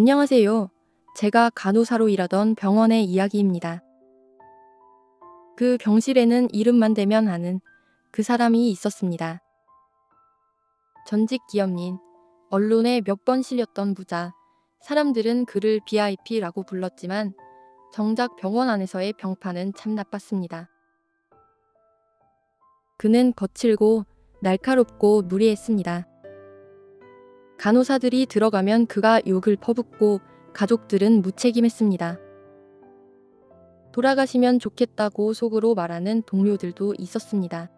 안녕하세요. 제가 간호사로 일하던 병원의 이야기입니다. 그 병실에는 이름만 대면 아는 그 사람이 있었습니다. 전직 기업인, 언론에 몇 번 실렸던 부자, 사람들은 그를 VIP라고 불렀지만 정작 병원 안에서의 평판은 참 나빴습니다. 그는 거칠고 날카롭고 무리했습니다. 간호사들이 들어가면 그가 욕을 퍼붓고 가족들은 무책임했습니다. 돌아가시면 좋겠다고 속으로 말하는 동료들도 있었습니다.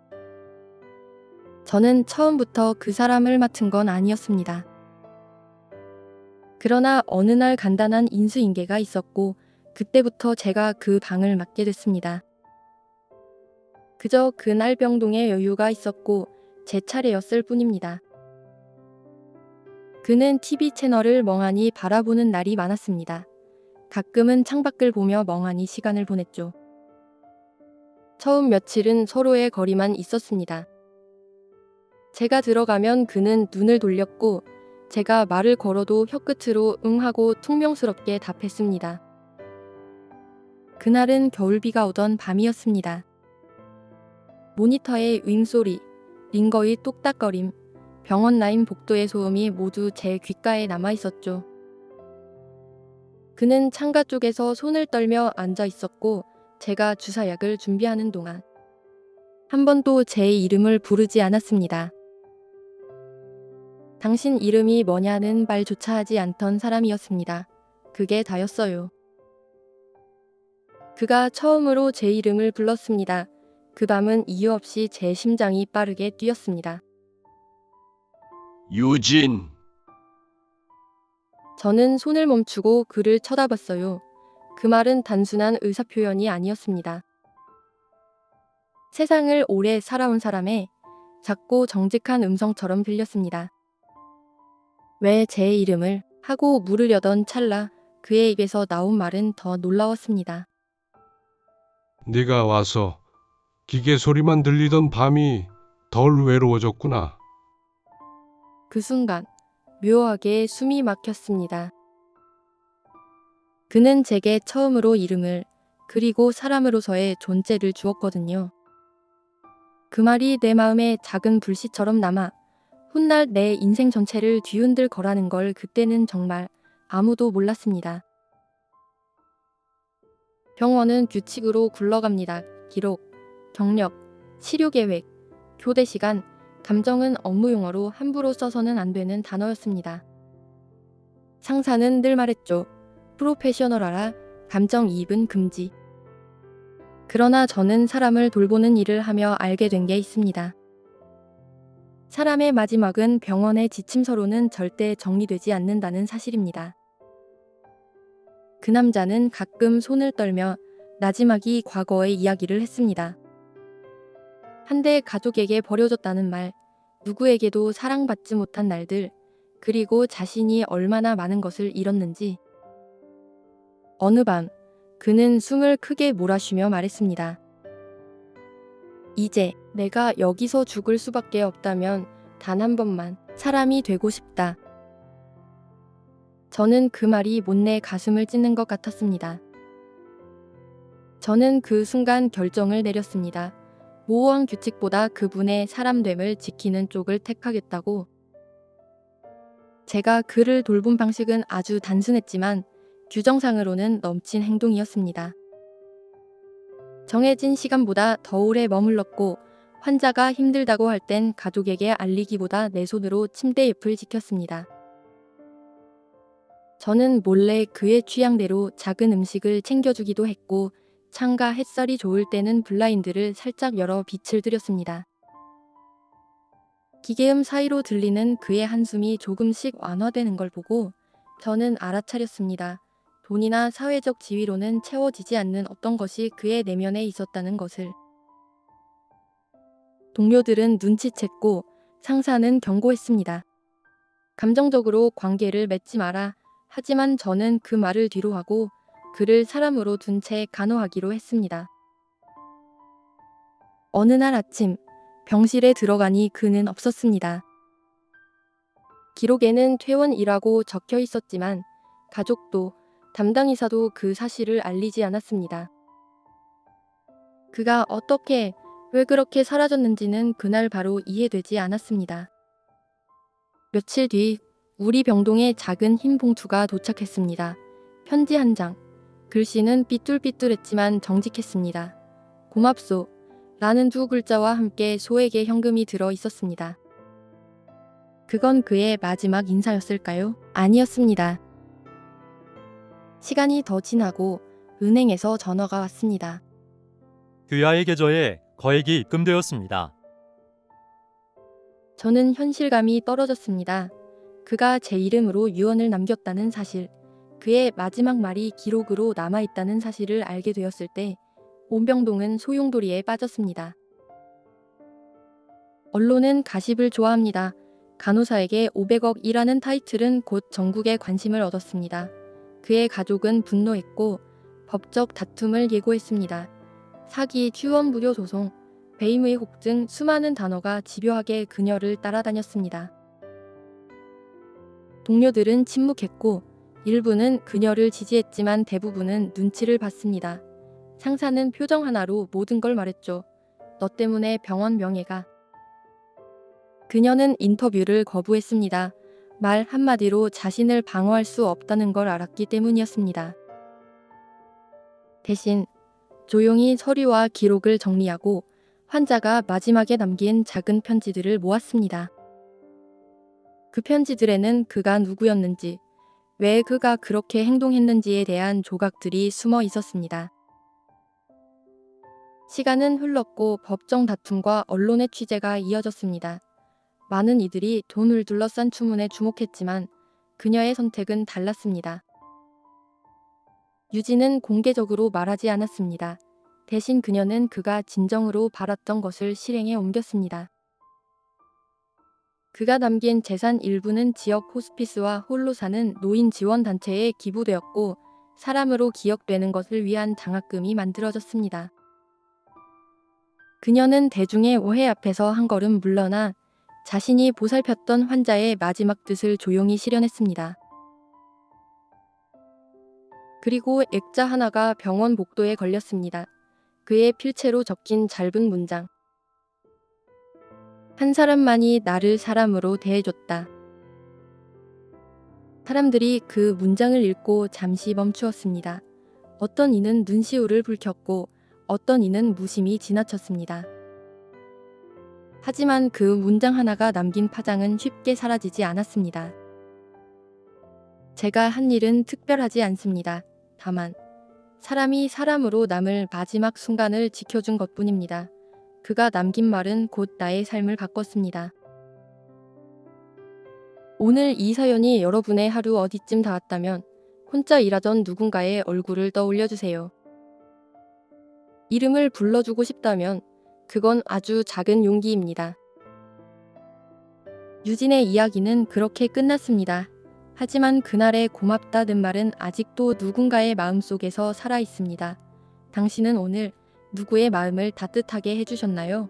저는 처음부터 그 사람을 맡은 건 아니었습니다. 그러나 어느 날 간단한 인수인계가 있었고 그때부터 제가 그 방을 맡게 됐습니다. 그저 그날 병동에 여유가 있었고 제 차례였을 뿐입니다. 그는 TV 채널을 멍하니 바라보는 날이 많았습니다. 가끔은 창밖을 보며 멍하니 시간을 보냈죠. 처음 며칠은 서로의 거리만 있었습니다. 제가 들어가면 그는 눈을 돌렸고 제가 말을 걸어도 혀끝으로 응 하고 퉁명스럽게 답했습니다. 그날은 겨울비가 오던 밤이었습니다. 모니터의 윙소리, 링거의 똑딱거림, 병원 라인 복도의 소음이 모두 제 귓가에 남아 있었죠. 그는 창가 쪽에서 손을 떨며 앉아 있었고 제가 주사약을 준비하는 동안 한 번도 제 이름을 부르지 않았습니다. 당신 이름이 뭐냐는 말조차 하지 않던 사람이었습니다. 그게 다였어요. 그가 처음으로 제 이름을 불렀습니다. 그 밤은 이유 없이 제 심장이 빠르게 뛰었습니다. 유진, 저는 손을 멈추고 그를 쳐다봤어요. 그 말은 단순한 의사표현이 아니었습니다. 세상을 오래 살아온 사람의 작고 정직한 음성처럼 들렸습니다. 왜 제 이름을 하고 물으려던 찰나 그의 입에서 나온 말은 더 놀라웠습니다. 네가 와서 기계 소리만 들리던 밤이 덜 외로워졌구나. 그 순간 묘하게 숨이 막혔습니다. 그는 제게 처음으로 이름을 그리고 사람으로서의 존재를 주었거든요. 그 말이 내 마음에 작은 불씨처럼 남아 훗날 내 인생 전체를 뒤흔들 거라는 걸 그때는 정말 아무도 몰랐습니다. 병원은 규칙으로 굴러갑니다. 기록, 경력, 치료 계획, 교대 시간, 감정은 업무 용어로 함부로 써서는 안 되는 단어였습니다. 상사는 늘 말했죠. 프로페셔널하라, 감정이입은 금지. 그러나 저는 사람을 돌보는 일을 하며 알게 된 게 있습니다. 사람의 마지막은 병원의 지침서로는 절대 정리되지 않는다는 사실입니다. 그 남자는 가끔 손을 떨며 나지막이 과거의 이야기를 했습니다. 한때 가족에게 버려졌다는 말, 누구에게도 사랑받지 못한 날들, 그리고 자신이 얼마나 많은 것을 잃었는지. 어느 밤, 그는 숨을 크게 몰아쉬며 말했습니다. 이제 내가 여기서 죽을 수밖에 없다면 단 한 번만 사람이 되고 싶다. 저는 그 말이 못내 가슴을 찢는 것 같았습니다. 저는 그 순간 결정을 내렸습니다. 모호한 규칙보다 그분의 사람됨을 지키는 쪽을 택하겠다고. 제가 그를 돌본 방식은 아주 단순했지만 규정상으로는 넘친 행동이었습니다. 정해진 시간보다 더 오래 머물렀고 환자가 힘들다고 할 땐 가족에게 알리기보다 내 손으로 침대 옆을 지켰습니다. 저는 몰래 그의 취향대로 작은 음식을 챙겨주기도 했고 창가 햇살이 좋을 때는 블라인드를 살짝 열어 빛을 들였습니다. 기계음 사이로 들리는 그의 한숨이 조금씩 완화되는 걸 보고 저는 알아차렸습니다. 돈이나 사회적 지위로는 채워지지 않는 어떤 것이 그의 내면에 있었다는 것을. 동료들은 눈치챘고 상사는 경고했습니다. 감정적으로 관계를 맺지 마라. 하지만 저는 그 말을 뒤로하고 그를 사람으로 둔 채 간호하기로 했습니다. 어느 날 아침 병실에 들어가니 그는 없었습니다. 기록에는 퇴원이라고 적혀 있었지만 가족도 담당 이사도 그 사실을 알리지 않았습니다. 그가 어떻게, 왜 그렇게 사라졌는지는 그날 바로 이해되지 않았습니다. 며칠 뒤 우리 병동에 작은 흰 봉투가 도착했습니다. 편지 한 장. 글씨는 삐뚤삐뚤했지만 정직했습니다. 고맙소. 라는 두 글자와 함께 소에게 현금이 들어 있었습니다. 그건 그의 마지막 인사였을까요? 아니었습니다. 시간이 더 지나고 은행에서 전화가 왔습니다. 그아의 계좌에 거액이 입금되었습니다. 저는 현실감이 떨어졌습니다. 그가 제 이름으로 유언을 남겼다는 사실, 그의 마지막 말이 기록으로 남아있다는 사실을 알게 되었을 때 온 병동은 소용돌이에 빠졌습니다. 언론은 가십을 좋아합니다. 간호사에게 500억이라는 타이틀은 곧 전국의 관심을 얻었습니다. 그의 가족은 분노했고 법적 다툼을 예고했습니다. 사기, 휴원 무료 소송, 배임 의혹 등 수많은 단어가 집요하게 그녀를 따라다녔습니다. 동료들은 침묵했고 일부는 그녀를 지지했지만 대부분은 눈치를 봤습니다. 상사는 표정 하나로 모든 걸 말했죠. 너 때문에 병원 명예가. 그녀는 인터뷰를 거부했습니다. 말 한마디로 자신을 방어할 수 없다는 걸 알았기 때문이었습니다. 대신 조용히 서류와 기록을 정리하고 환자가 마지막에 남긴 작은 편지들을 모았습니다. 그 편지들에는 그가 누구였는지, 왜 그가 그렇게 행동했는지에 대한 조각들이 숨어 있었습니다. 시간은 흘렀고 법정 다툼과 언론의 취재가 이어졌습니다. 많은 이들이 돈을 둘러싼 추문에 주목했지만 그녀의 선택은 달랐습니다. 유진은 공개적으로 말하지 않았습니다. 대신 그녀는 그가 진정으로 바랐던 것을 실행에 옮겼습니다. 그가 남긴 재산 일부는 지역 호스피스와 홀로 사는 노인 지원 단체에 기부되었고 사람으로 기억되는 것을 위한 장학금이 만들어졌습니다. 그녀는 대중의 오해 앞에서 한 걸음 물러나 자신이 보살폈던 환자의 마지막 뜻을 조용히 실현했습니다. 그리고 액자 하나가 병원 복도에 걸렸습니다. 그의 필체로 적힌 짧은 문장. 한 사람만이 나를 사람으로 대해줬다. 사람들이 그 문장을 읽고 잠시 멈추었습니다. 어떤 이는 눈시울을 붉혔고 어떤 이는 무심히 지나쳤습니다. 하지만 그 문장 하나가 남긴 파장은 쉽게 사라지지 않았습니다. 제가 한 일은 특별하지 않습니다. 다만 사람이 사람으로 남을 마지막 순간을 지켜준 것뿐입니다. 그가 남긴 말은 곧 나의 삶을 바꿨습니다. 오늘 이 사연이 여러분의 하루 어디쯤 닿았다면 혼자 일하던 누군가의 얼굴을 떠올려 주세요. 이름을 불러주고 싶다면 그건 아주 작은 용기입니다. 유진의 이야기는 그렇게 끝났습니다. 하지만 그날의 고맙다는 말은 아직도 누군가의 마음속에서 살아 있습니다. 당신은 오늘 누구의 마음을 따뜻하게 해주셨나요?